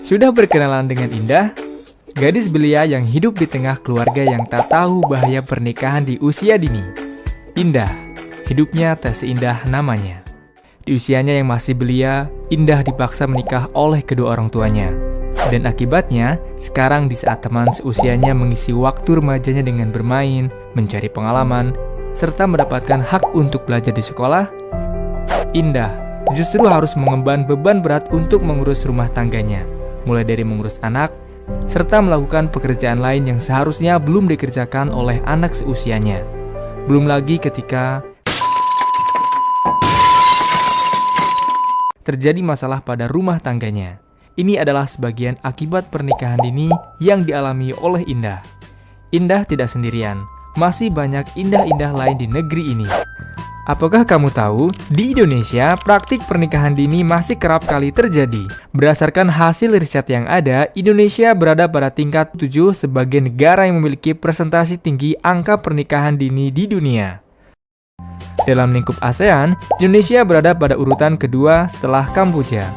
Sudah berkenalan dengan Indah? Gadis belia yang hidup di tengah keluarga yang tak tahu bahaya pernikahan di usia dini. Indah, hidupnya tak seindah namanya. Di usianya yang masih belia, Indah dipaksa menikah oleh kedua orang tuanya. Dan akibatnya, sekarang di saat teman seusianya mengisi waktu remajanya dengan bermain, mencari pengalaman, serta mendapatkan hak untuk belajar di sekolah, Indah justru harus mengemban beban berat untuk mengurus rumah tangganya, mulai dari mengurus anak, serta melakukan pekerjaan lain yang seharusnya belum dikerjakan oleh anak seusianya. Belum lagi ketika terjadi masalah pada rumah tangganya. Ini adalah sebagian akibat pernikahan dini yang dialami oleh Indah. Indah tidak sendirian, masih banyak indah-indah lain di negeri ini. Apakah kamu tahu, di Indonesia praktik pernikahan dini masih kerap kali terjadi. Berdasarkan hasil riset yang ada, Indonesia berada pada tingkat 7 sebagai negara yang memiliki presentasi tinggi angka pernikahan dini di dunia. Dalam lingkup ASEAN, Indonesia berada pada urutan kedua setelah Kamboja.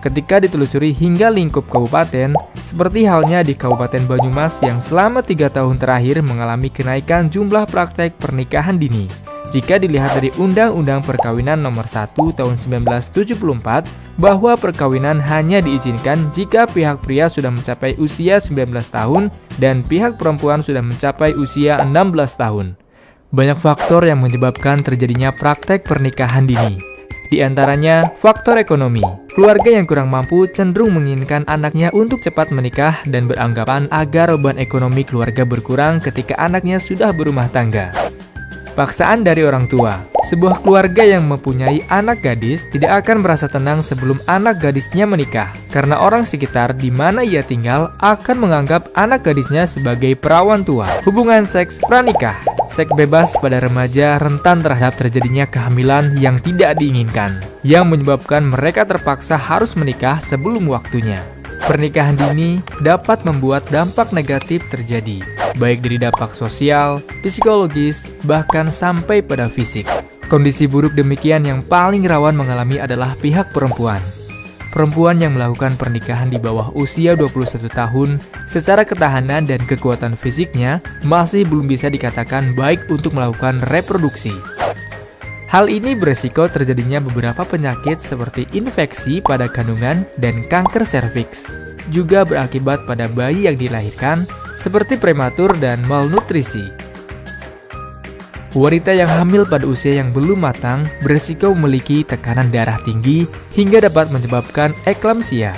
Ketika ditelusuri hingga lingkup kabupaten, seperti halnya di Kabupaten Banyumas yang selama 3 tahun terakhir mengalami kenaikan jumlah praktek pernikahan dini. Jika dilihat dari Undang-Undang Perkawinan Nomor 1 Tahun 1974, bahwa perkawinan hanya diizinkan jika pihak pria sudah mencapai usia 19 tahun dan pihak perempuan sudah mencapai usia 16 tahun. Banyak faktor yang menyebabkan terjadinya praktek pernikahan dini. Di antaranya, faktor ekonomi. Keluarga yang kurang mampu cenderung menginginkan anaknya untuk cepat menikah dan beranggapan agar beban ekonomi keluarga berkurang ketika anaknya sudah berumah tangga. Paksaan dari orang tua. Sebuah keluarga yang mempunyai anak gadis tidak akan merasa tenang sebelum anak gadisnya menikah, karena orang sekitar di mana ia tinggal akan menganggap anak gadisnya sebagai perawan tua. Hubungan seks pranikah. Seks bebas pada remaja rentan terhadap terjadinya kehamilan yang tidak diinginkan, yang menyebabkan mereka terpaksa harus menikah sebelum waktunya. Pernikahan dini dapat membuat dampak negatif terjadi, baik dari dampak sosial, psikologis, bahkan sampai pada fisik. Kondisi buruk demikian yang paling rawan mengalami adalah pihak perempuan. Perempuan yang melakukan pernikahan di bawah usia 21 tahun, secara ketahanan dan kekuatan fisiknya masih belum bisa dikatakan baik untuk melakukan reproduksi. Hal ini beresiko terjadinya beberapa penyakit seperti infeksi pada kandungan dan kanker serviks. Juga berakibat pada bayi yang dilahirkan, seperti prematur dan malnutrisi. Wanita yang hamil pada usia yang belum matang beresiko memiliki tekanan darah tinggi hingga dapat menyebabkan eklamsia.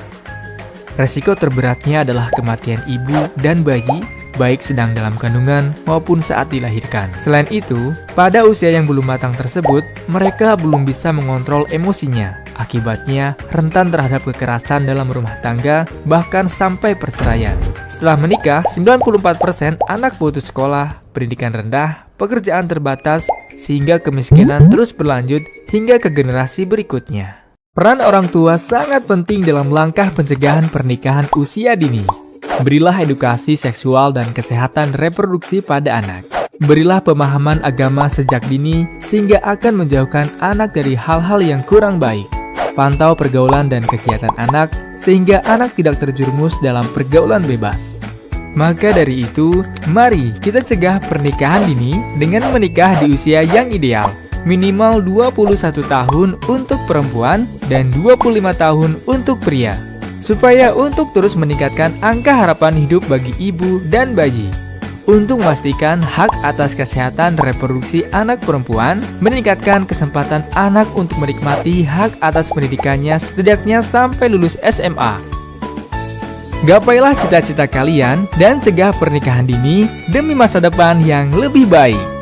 Resiko terberatnya adalah kematian ibu dan bayi, baik sedang dalam kandungan maupun saat dilahirkan. Selain itu, pada usia yang belum matang tersebut, mereka belum bisa mengontrol emosinya. Akibatnya, rentan terhadap kekerasan dalam rumah tangga, bahkan sampai perceraian. Setelah menikah, 94% anak putus sekolah, pendidikan rendah, pekerjaan terbatas, sehingga kemiskinan terus berlanjut hingga ke generasi berikutnya. Peran orang tua sangat penting dalam langkah pencegahan pernikahan usia dini. Berilah edukasi seksual dan kesehatan reproduksi pada anak. Berilah pemahaman agama sejak dini sehingga akan menjauhkan anak dari hal-hal yang kurang baik. Pantau pergaulan dan kegiatan anak sehingga anak tidak terjerumus dalam pergaulan bebas. Maka dari itu, mari kita cegah pernikahan dini dengan menikah di usia yang ideal. Minimal 21 tahun untuk perempuan dan 25 tahun untuk pria. Supaya untuk terus meningkatkan angka harapan hidup bagi ibu dan bayi. Untuk memastikan hak atas kesehatan reproduksi anak perempuan, meningkatkan kesempatan anak untuk menikmati hak atas pendidikannya setidaknya sampai lulus SMA. Gapailah cita-cita kalian dan cegah pernikahan dini demi masa depan yang lebih baik.